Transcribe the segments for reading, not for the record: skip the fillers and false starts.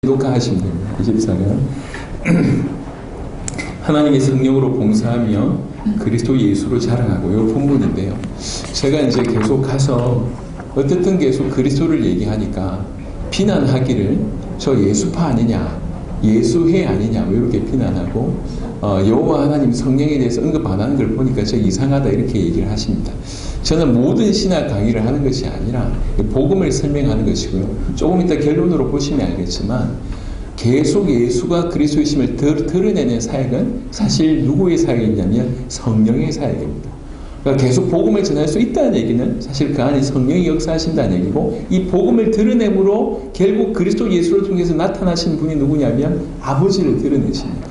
녹화하시면 됩니다. 24강. 하나님의 성령으로 봉사하며 그리스도 예수로 자랑하고, 이 본문인데요. 제가 이제 계속 가서 어쨌든 계속 그리스도를 얘기하니까 비난하기를 저 예수파 아니냐, 예수회 아니냐, 이렇게 비난하고, 여호와 하나님 성령에 대해서 언급 안 하는 걸 보니까 저 이상하다, 이렇게 얘기를 하십니다. 저는 모든 신학 강의를 하는 것이 아니라 복음을 설명하는 것이고요. 조금 이따 결론으로 보시면 알겠지만 계속 예수가 그리스도이심을 드러내는 사역은 사실 누구의 사역이냐면 성령의 사역입니다. 그러니까 계속 복음을 전할 수 있다는 얘기는 사실 그 안에 성령이 역사하신다는 얘기고, 이 복음을 드러냄으로 결국 그리스도 예수를 통해서 나타나신 분이 누구냐면 아버지를 드러내십니다.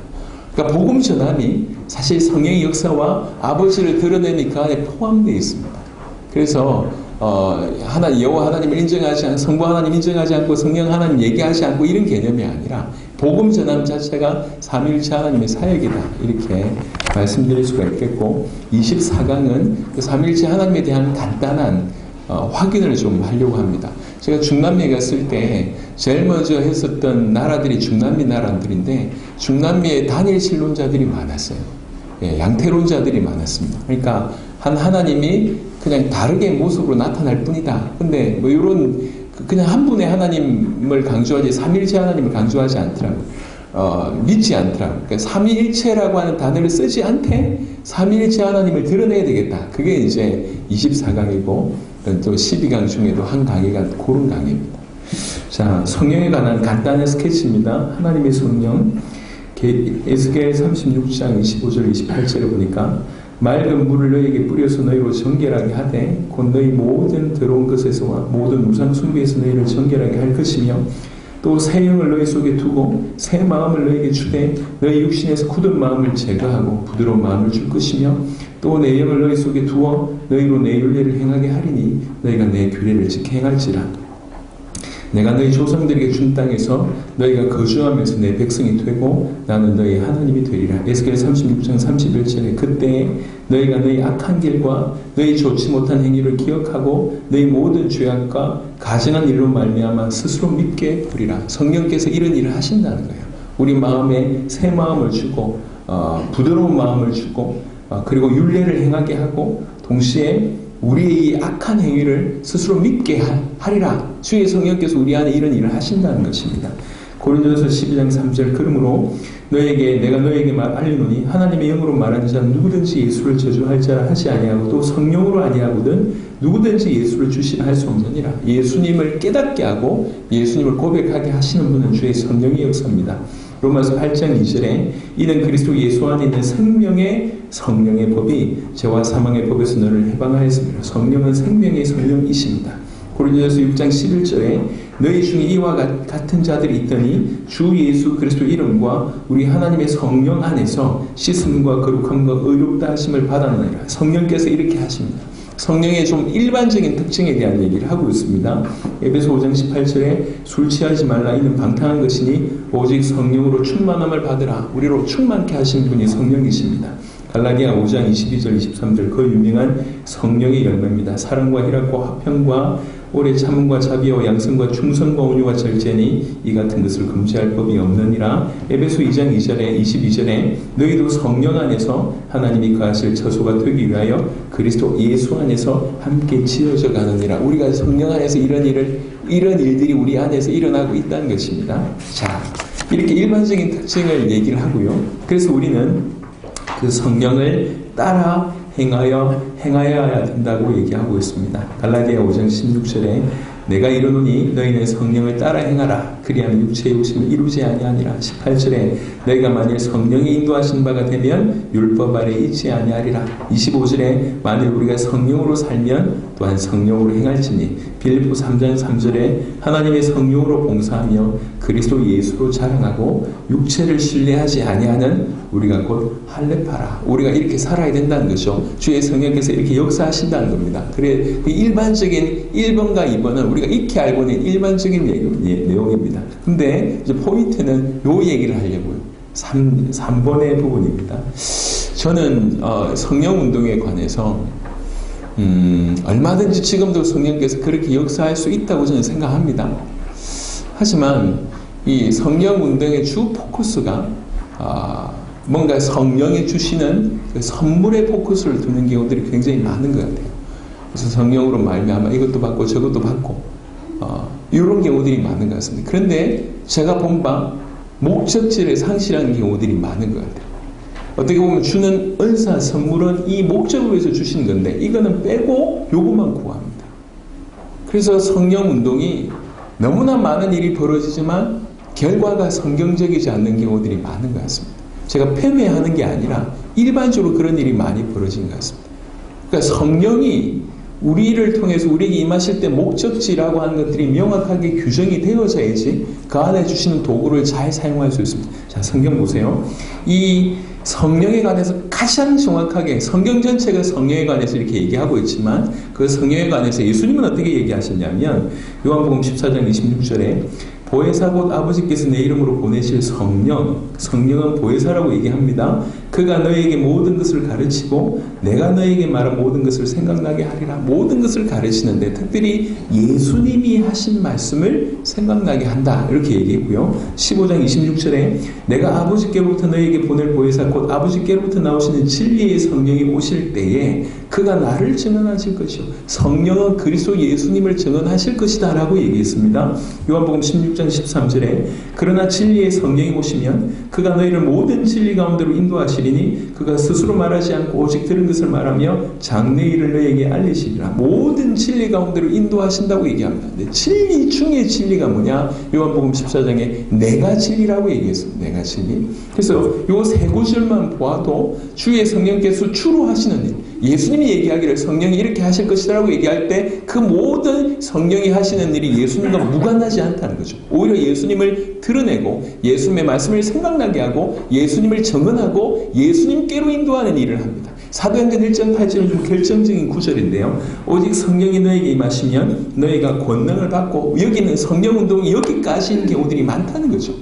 그러니까 복음 전함이 사실 성령의 역사와 아버지를 드러내니 그 안에 포함되어 있습니다. 그래서 여호와 하나님을 인정하지 않고, 성부 하나님 인정하지 않고, 성령 하나님 얘기하지 않고, 이런 개념이 아니라 복음 전함 자체가 삼위일체 하나님의 사역이다, 이렇게 말씀드릴 수가 있겠고, 24강은 그 삼위일체 하나님에 대한 간단한 확인을 좀 하려고 합니다. 제가 중남미에 갔을 때 제일 먼저 했었던 나라들이 중남미 나라들인데, 중남미에 단일 신론자들이 많았어요. 예, 양태론자들이 많았습니다. 그러니까 하나님이 그냥 다르게 모습으로 나타날 뿐이다. 근데 뭐 이런 그냥 한 분의 하나님을 강조하지, 삼위일체 하나님을 강조하지 않더라고요. 믿지 않더라고요. 그러니까 삼위일체라고 하는 단어를 쓰지 않되 삼위일체 하나님을 드러내야 되겠다. 그게 이제 24강이고 또 12강 중에도 한 강의가 그런 강의입니다. 자, 성령에 관한 간단한 스케치입니다. 하나님의 성령, 에스겔 36장 25절 28절을 보니까 맑은 물을 너희에게 뿌려서 너희로 정결하게 하되 곧 너희 모든 더러운 것에서와 모든 우상 숭배에서 너희를 정결하게 할 것이며, 또 새 영을 너희 속에 두고 새 마음을 너희에게 주되 너희 육신에서 굳은 마음을 제거하고 부드러운 마음을 줄 것이며, 또 내 영을 너희 속에 두어 너희로 내 율례를 행하게 하리니 너희가 내 규례를 지켜 행할지라. 내가 너희 조상들에게 준 땅에서 너희가 거주하면서 내 백성이 되고 나는 너희 하나님이 되리라. 에스겔 36장 31절에 그때 너희가 너희 악한 길과 너희 좋지 못한 행위를 기억하고 너희 모든 죄악과 가증한 일로 말미암아 스스로 믿게 되리라. 성령께서 이런 일을 하신다는 거예요. 우리 마음에 새 마음을 주고 부드러운 마음을 주고 그리고 율례를 행하게 하고, 동시에 우리의 이 악한 행위를 스스로 믿게 하리라. 주의 성령께서 우리 안에 이런 일을 하신다는 것입니다. 고린도전서 12장 3절 그러므로 내가 너에게 알리노니 하나님의 영으로 말하는 자는 누구든지 예수를 저주할 자라 하지 아니하고 또 성령으로 아니하거든 누구든지 예수를 주시라 할 수 없느니라. 예수님을 깨닫게 하고 예수님을 고백하게 하시는 분은 주의 성령의 역사입니다. 로마서 8장 2절에 이는 그리스도 예수 안에 있는 성령의 법이 죄와 사망의 법에서 너를 해방하였습니다. 성령은 생명의 성령이십니다. 고린도전서 6장 11절에 너희 중에 이와 같은 자들이 있더니 주 예수 그리스도 이름과 우리 하나님의 성령 안에서 씻음과 거룩함과 의롭다 하심을 받았느니라. 성령께서 이렇게 하십니다. 성령의 좀 일반적인 특징에 대한 얘기를 하고 있습니다. 에베소 5장 18절에 술 취하지 말라 이는 방탕한 것이니 오직 성령으로 충만함을 받으라. 우리로 충만케 하신 분이 성령이십니다. 갈라디아 5장 22절 23절 그 유명한 성령의 열매입니다. 사랑과 희락과 화평과 오래 참음과 자비와 양성과 충성과 온유와 절제니 이 같은 것을 금지할 법이 없느니라. 에베소 2장 2절에 22절에 너희도 성령 안에서 하나님이 거하실 처소가 되기 위하여 그리스도 예수 안에서 함께 지어져 가느니라. 우리가 성령 안에서 이런 일들이 우리 안에서 일어나고 있다는 것입니다. 자, 이렇게 일반적인 특징을 얘기를 하고요. 그래서 우리는 그 성령을 따라 행하여야 된다고 얘기하고 있습니다. 갈라디아 5장 16절에 내가 이르노니 너희는 성령을 따라 행하라. 그리하면 육체의 욕심을 이루지 아니하니라. 18절에 너희가 만일 성령이 인도하신 바가 되면 율법 아래 있지 아니하리라. 25절에 만일 우리가 성령으로 살면 또한 성령으로 행할지니. 빌립보 3장 3절에 하나님의 성령으로 봉사하며 그리스도 예수로 자랑하고 육체를 신뢰하지 아니하는 우리가 곧 할례파라. 우리가 이렇게 살아야 된다는 거죠. 주의 성령께서 이렇게 역사하신다는 겁니다. 그래, 그 일반적인 1번과 2번은 우리가 익히 알고 있는 일반적인 내용입니다. 근데 이제 포인트는 요 얘기를 하려고요. 3번의 부분입니다. 저는 성령 운동에 관해서 얼마든지 지금도 성령께서 그렇게 역사할 수 있다고 저는 생각합니다. 하지만 이 성령 운동의 주 포커스가 뭔가 성령이 주시는 그 선물의 포커스를 두는 경우들이 굉장히 많은 것 같아요. 그래서 성령으로 말미암아 이것도 받고 저것도 받고 이런 경우들이 많은 것 같습니다. 그런데 제가 본 바 목적지를 상실하는 경우들이 많은 것 같아요. 어떻게 보면 주는 은사, 선물은 이 목적을 위해서 주신 건데 이거는 빼고 요것만 구합니다. 그래서 성령 운동이 너무나 많은 일이 벌어지지만 결과가 성경적이지 않는 경우들이 많은 것 같습니다. 제가 폄훼하는 게 아니라 일반적으로 그런 일이 많이 벌어진 것 같습니다. 그러니까 성령이 우리를 통해서 우리에게 임하실 때 목적지라고 하는 것들이 명확하게 규정이 되어져야지 그 안에 주시는 도구를 잘 사용할 수 있습니다. 자, 성경 보세요. 이 성령에 관해서 가장 정확하게 성경 전체가 성령에 관해서 이렇게 얘기하고 있지만 그 성령에 관해서 예수님은 어떻게 얘기하셨냐면 요한복음 14장 26절에 보혜사 곧 아버지께서 내 이름으로 보내실 성령은 보혜사라고 얘기합니다. 그가 너에게 모든 것을 가르치고 내가 너에게 말한 모든 것을 생각나게 하리라. 모든 것을 가르치는데 특별히 예수님이 하신 말씀을 생각나게 한다. 이렇게 얘기했고요. 15장 26절에 내가 아버지께로부터 너에게 보낼 보혜사 곧 아버지께로부터 나오시는 진리의 성령이 오실 때에 그가 나를 증언하실 것이요. 성령은 그리스도 예수님을 증언하실 것이다 라고 얘기했습니다. 요한복음 16장 13절에 그러나 진리의 성령이 오시면 그가 너희를 모든 진리 가운데로 인도하시리니 그가 스스로 말하지 않고 오직 들은 것을 말하며 장래 일을 너희에게 알리시리라. 모든 진리 가운데로 인도하신다고 얘기합니다. 근데 진리 중에 진리가 뭐냐? 요한복음 14장에 내가 진리라고 얘기했습니다. 내가 진리. 그래서 요 세 구절만 보아도 주의 성령께서 주로 하시는 일, 예수님이 얘기하기를 성령이 이렇게 하실 것이라고 얘기할 때 그 모든 성령이 하시는 일이 예수님과 무관하지 않다는 거죠. 오히려 예수님을 드러내고 예수님의 말씀을 생각나게 하고 예수님을 증언하고 예수님께로 인도하는 일을 합니다. 사도행전 1장 8절은 좀 결정적인 구절인데요. 오직 성령이 너에게 임하시면 너희가 권능을 받고 여기는 성령운동이 여기까지인 경우들이 많다는 거죠.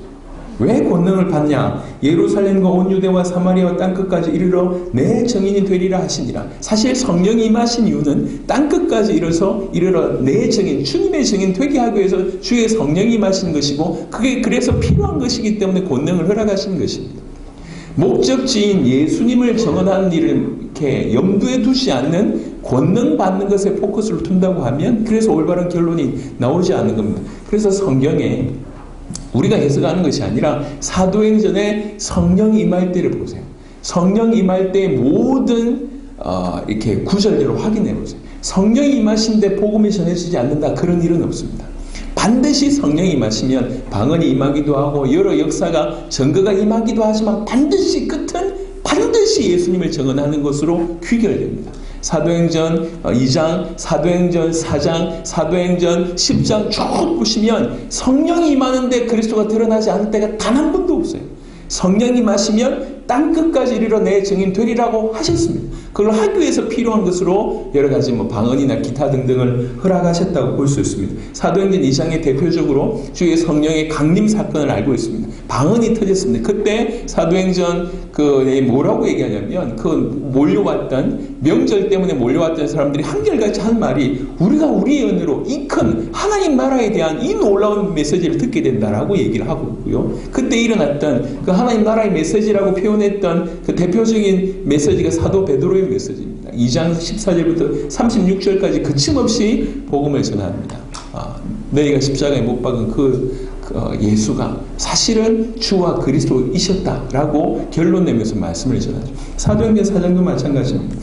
왜 권능을 받냐? 예루살렘과 온 유대와 사마리아와 땅끝까지 이르러 내 증인이 되리라 하시니라. 사실 성령이 임하신 이유는 땅끝까지 이르러 내 증인, 주님의 증인 되게 하기 위해서 주의 성령이 임하신 것이고 그게 그래서 필요한 것이기 때문에 권능을 허락하시는 것입니다. 목적지인 예수님을 증언하는 일을 이렇게 염두에 두지 않는 권능 받는 것에 포커스를 둔다고 하면 그래서 올바른 결론이 나오지 않는 겁니다. 그래서 성경에 우리가 해석하는 것이 아니라 사도행전에 성령이 임할 때를 보세요. 성령 임할 때 모든 이렇게 구절들을 확인해 보세요. 성령이 임하신데 복음이 전해지지 않는다. 그런 일은 없습니다. 반드시 성령이 임하시면 방언이 임하기도 하고 여러 역사가 증거가 임하기도 하지만 반드시 끝은 반드시 예수님을 증언하는 것으로 귀결됩니다. 사도행전 2장, 사도행전 4장, 사도행전 10장 쭉 보시면 성령이 임하는데 그리스도가 드러나지 않을 때가 단 한 번도 없어요. 성령이 임하시면 땅끝까지 이르러 내 증인 되리라고 하셨습니다. 그걸 하기 위해서 필요한 것으로 여러 가지 방언이나 기타 등등을 허락하셨다고 볼 수 있습니다. 사도행전 2장에 대표적으로 주의 성령의 강림 사건을 알고 있습니다. 방언이 터졌습니다. 그때 사도행전 뭐라고 얘기하냐면 몰려왔던 명절 때문에 몰려왔던 사람들이 한결같이 한 말이 우리가 우리의 은혜로 이 큰 하나님 나라에 대한 이 놀라운 메시지를 듣게 된다라고 얘기를 하고 있고요. 그때 일어났던 그 하나님 나라의 메시지라고 표현했던 그 대표적인 메시지가 사도 베드로의 메시지입니다. 2장 14절부터 36절까지 그침없이 복음을 전합니다. 너희가 십자가에 못 박은 예수가 사실은 주와 그리스도이셨다라고 결론 내면서 말씀을 전하죠. 사도행전 4장도 마찬가지입니다.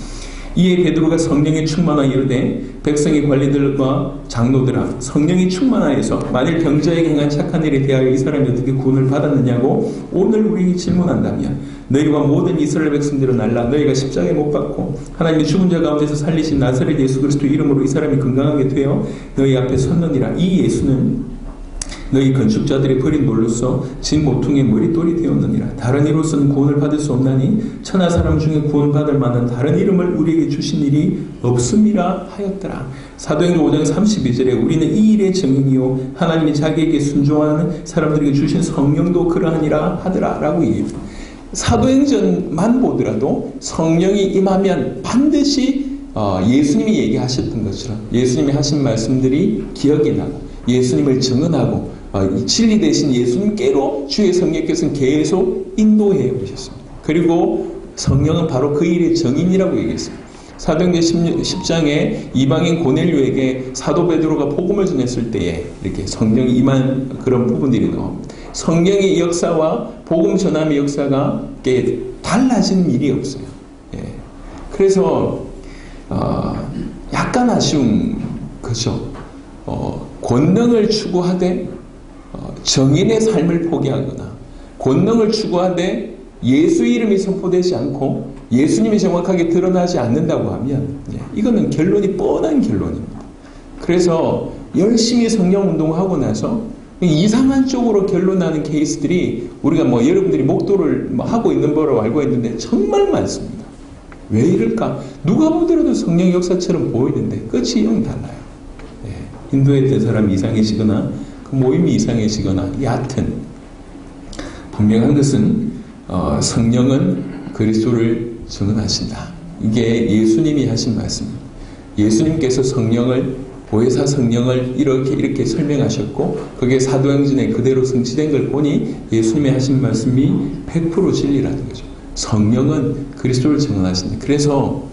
이에 베드로가 성령에 충만하여 이르되 백성의 관리들과 장로들아 성령이 충만하여서 만일 병자에게 행한 착한 일에 대하여 이 사람이 어떻게 구원을 받았느냐고 오늘 우리에게 질문한다면 너희와 모든 이스라엘 백성들은 알라. 너희가 십자가에 못 박고 하나님이 죽은 자 가운데서 살리신 나사렛 예수 그리스도 이름으로 이 사람이 건강하게 되어 너희 앞에 섰느니라. 이 예수는 너희 건축자들이 버린 돌로서 진 모퉁이의 머릿돌이 되었느니라. 다른 이로서는 구원을 받을 수 없나니 천하 사람 중에 구원받을 만한 다른 이름을 우리에게 주신 일이 없음이라 하였더라. 사도행전 5장 32절에 우리는 이 일의 증인이요 하나님이 자기에게 순종하는 사람들에게 주신 성령도 그러하니라 하더라 라고 얘기합니다. 사도행전만 보더라도 성령이 임하면 반드시 예수님이 얘기하셨던 것처럼 예수님이 하신 말씀들이 기억이 나고 예수님을 증언하고 이 진리 대신 예수님께로 주의 성령께서는 계속 인도해 오셨습니다. 그리고 성령은 바로 그 일의 정인이라고 얘기했습니다. 사도행전 10장에 이방인 고넬료에게 사도 베드로가 복음을 전했을 때에 이렇게 성령이 임한 그런 부분들이 나옵니다. 성령의 역사와 복음 전함의 역사가 달라지는 일이 없어요. 예. 그래서 약간 아쉬운 거죠. 권능을 추구하되 정인의 삶을 포기하거나 권능을 추구하되 예수 이름이 선포되지 않고 예수님이 정확하게 드러나지 않는다고 하면 이거는 결론이 뻔한 결론입니다. 그래서 열심히 성령 운동하고 나서 이상한 쪽으로 결론 나는 케이스들이 우리가 여러분들이 목도를 하고 있는 거로 알고 있는데 정말 많습니다. 왜 이럴까? 누가 보더라도 성령 역사처럼 보이는데 끝이 영 달라요. 인도했던 사람이 이상해지거나 그 모임이 이상해지거나 얕은 분명한 것은 성령은 그리스도를 증언하신다. 이게 예수님이 하신 말씀입니다. 예수님께서 성령을 보혜사 성령을 이렇게 설명하셨고 그게 사도행전에 그대로 성취된 걸 보니 예수님이 하신 말씀이 100% 진리라는 거죠. 성령은 그리스도를 증언하신다. 그래서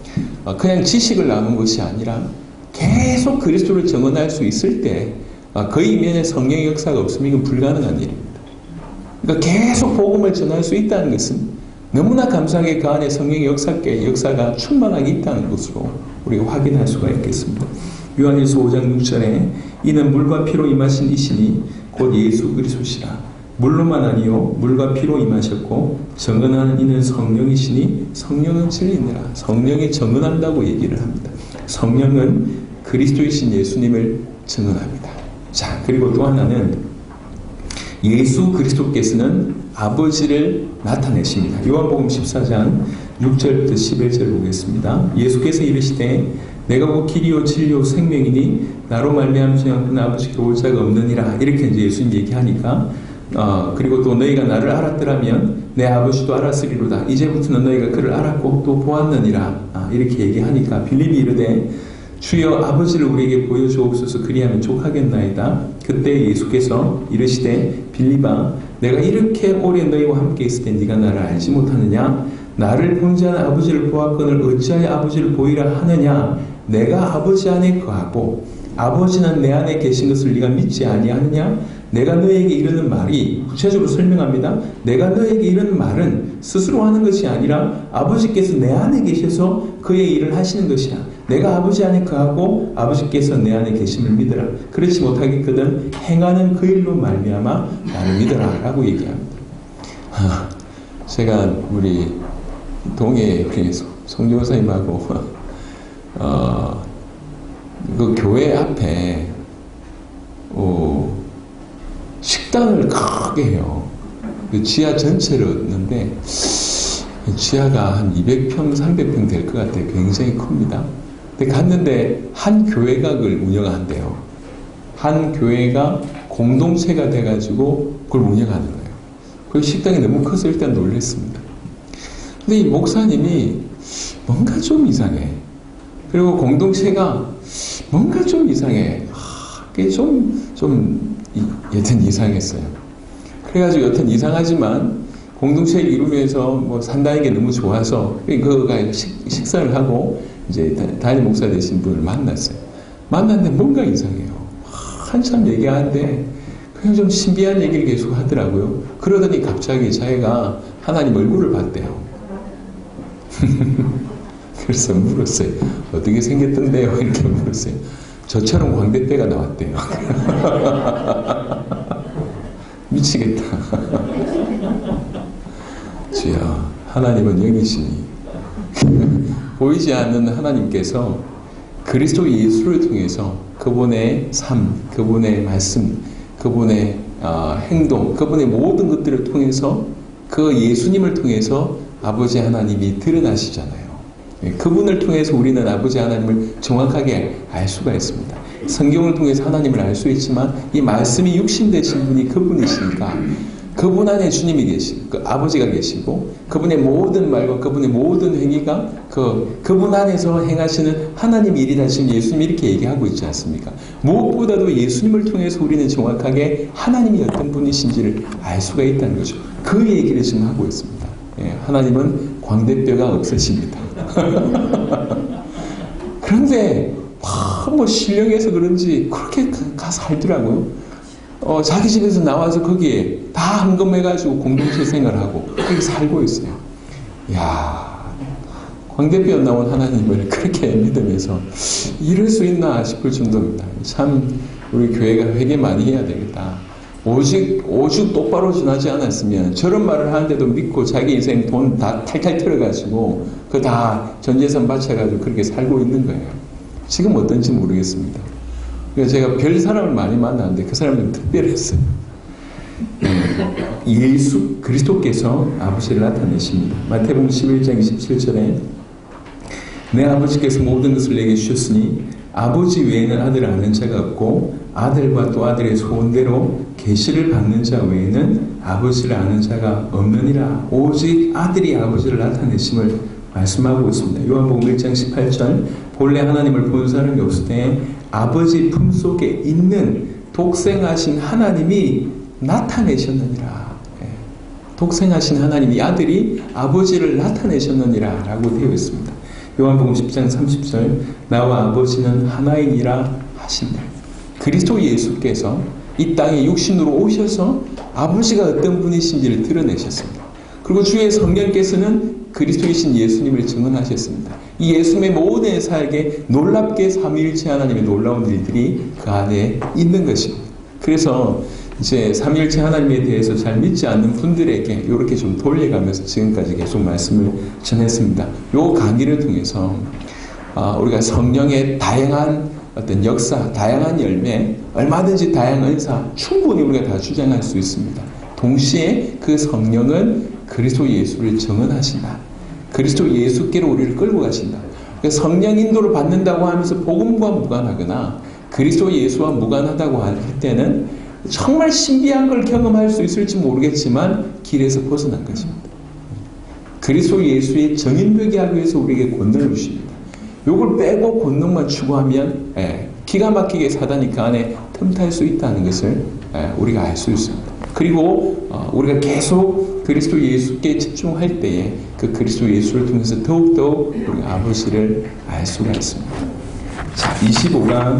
그냥 지식을 나눈 것이 아니라 계속 그리스도를 증언할 수 있을 때 그 이면에 성령의 역사가 없으면 이건 불가능한 일입니다. 그러니까 계속 복음을 전할 수 있다는 것은 너무나 감사하게 그 안에 성령의 역사가 충만하게 있다는 것으로 우리가 확인할 수가 있겠습니다. 요한일서 5장 6절에 이는 물과 피로 임하신 이시니 곧 예수 그리스도시라. 물로만 아니요 물과 피로 임하셨고 정언하는 이는 성령이시니 성령은 진리니라. 성령이 정언한다고 얘기를 합니다. 성령은 그리스도이신 예수님을 증언합니다. 자, 그리고 또 하나는 예수 그리스도께서는 아버지를 나타내십니다. 요한복음 14장 6절부터 11절 보겠습니다. 예수께서 이르시되 내가 곧 길이요 진리요 생명이니 나로 말미암지 않고는 아버지께 올 자가 없느니라. 이렇게 이제 예수님 얘기하니까 그리고 또 너희가 나를 알았더라면 내 아버지도 알았으리로다. 이제부터는 너희가 그를 알았고 또 보았느니라. 이렇게 얘기하니까 빌립이 이르되 주여 아버지를 우리에게 보여주옵소서 그리하면 족하겠나이다. 그때 예수께서 이르시되 빌립아 내가 이렇게 오래 너희와 함께 있을 때 네가 나를 알지 못하느냐? 나를 본 자는 아버지를 보았거늘 어찌하여 아버지를 보이라 하느냐? 내가 아버지 안에 거하고 아버지는 내 안에 계신 것을 네가 믿지 아니하느냐? 내가 너에게 이르는 말이 구체적으로 설명합니다. 내가 너에게 이르는 말은 스스로 하는 것이 아니라 아버지께서 내 안에 계셔서 그의 일을 하시는 것이야. 내가 아버지 안에 거하고 아버지께서 내 안에 계심을 믿으라. 그렇지 못하겠거든 행하는 그 일로 말미암아 나를 믿으라 라고 얘기합니다. 제가 우리 동해 성교사님하고 그 교회 앞에 식당을 크게 해요. 그 지하 전체로 넣는데 지하가 한 200평, 300평 될 것 같아요. 굉장히 큽니다. 근데 갔는데 한 교회가 그걸 운영한대요. 한 교회가 공동체가 돼가지고 그걸 운영하는 거예요. 그 식당이 너무 커서 일단 놀랐습니다. 근데 이 목사님이 뭔가 좀 이상해. 그리고 공동체가 뭔가 좀 이상해. 그게 여튼 이상했어요. 그래가지고 여튼 이상하지만 공동체를 이루면서 산다는 게 너무 좋아서 그가 식사를 하고 이제 담임 목사 되신 분을 만났어요. 만났는데 뭔가 이상해요. 한참 얘기하는데 그냥 좀 신비한 얘기를 계속 하더라고요. 그러더니 갑자기 자기가 하나님 얼굴을 봤대요. 그래서 물었어요. 어떻게 생겼던데요? 이렇게 물었어요. 저처럼 광대뼈가 나왔대요. 미치겠다. 주여, 하나님은 영이시니 보이지 않는 하나님께서 그리스도 예수를 통해서 그분의 삶, 그분의 말씀, 그분의 행동, 그분의 모든 것들을 통해서 그 예수님을 통해서 아버지 하나님이 드러나시잖아요. 그분을 통해서 우리는 아버지 하나님을 정확하게 알 수가 있습니다. 성경을 통해서 하나님을 알 수 있지만 이 말씀이 육신되신 분이 그분이시니까 그분 안에 주님이 계시고 그 아버지가 계시고 그분의 모든 말과 그분의 모든 행위가 그분 안에서 행하시는 하나님의 일이다. 지금 예수님이 이렇게 얘기하고 있지 않습니까? 무엇보다도 예수님을 통해서 우리는 정확하게 하나님이 어떤 분이신지를 알 수가 있다는 거죠. 그 얘기를 지금 하고 있습니다. 예, 하나님은 광대뼈가 없으십니다. 그런데 뭐 신령해서 그런지 그렇게 가서 살더라고요. 자기 집에서 나와서 거기에 다 함금해가지고 공동체 생활하고 그렇게 살고 있어요. 이야, 광대뼈 나온 하나님을 그렇게 믿으면서 이럴 수 있나 싶을 정도입니다. 참 우리 교회가 회개 많이 해야 되겠다. 오직 똑바로 지나지 않았으면 저런 말을 하는데도 믿고 자기 인생 돈 다 탈탈 털어가지고 그 다 전재산 바쳐가지고 그렇게 살고 있는 거예요. 지금 어떤지 모르겠습니다. 그래서 제가 별 사람을 많이 만났는데 그 사람들은 특별했어요. 예수 그리스도께서 아버지를 나타내십니다. 마태복음 11장 27절에 내 아버지께서 모든 것을 내게 주셨으니 아버지 외에는 아들을 아는 자가 없고 아들과 또 아들의 소원대로 계시를 받는 자 외에는 아버지를 아는 자가 없느니라. 오직 아들이 아버지를 나타내심을 말씀하고 있습니다. 요한복음 1장 18절 본래 하나님을 본 사람이 없을 때 아버지 품속에 있는 독생하신 하나님이 나타내셨느니라. 독생하신 하나님이 아들이 아버지를 나타내셨느니라 라고 되어 있습니다. 요한복음 10장 30절 나와 아버지는 하나이니라 하신다. 그리스도 예수께서 이 땅에 육신으로 오셔서 아버지가 어떤 분이신지를 드러내셨습니다. 그리고 주의 성령께서는 그리스도이신 예수님을 증언하셨습니다. 이 예수님의 모든 사역에 놀랍게 삼위일체 하나님의 놀라운 일들이 그 안에 있는 것입니다. 그래서 이제 삼위일체 하나님에 대해서 잘 믿지 않는 분들에게 이렇게 좀 돌려가면서 지금까지 계속 말씀을 전했습니다. 이 강의를 통해서 우리가 성령의 다양한 어떤 역사, 다양한 열매, 얼마든지 다양한 은사 충분히 우리가 다 주장할 수 있습니다. 동시에 그 성령은 그리스도 예수를 증언하신다. 그리스도 예수께로 우리를 끌고 가신다. 성령 인도를 받는다고 하면서 복음과 무관하거나 그리스도 예수와 무관하다고 할 때는 정말 신비한 걸 경험할 수 있을지 모르겠지만 길에서 벗어난 것입니다. 그리스도 예수의 정인되게 하기 위해서 우리에게 권능을 주십니다. 요걸 빼고 권능만 추구하면 기가 막히게 사단이 그 안에 틈탈 수 있다는 것을 우리가 알 수 있습니다. 그리고 우리가 계속 그리스도 예수께 집중할 때에 그 그리스도 예수를 통해서 더욱더 우리 아버지를 알 수가 있습니다. 자, 25강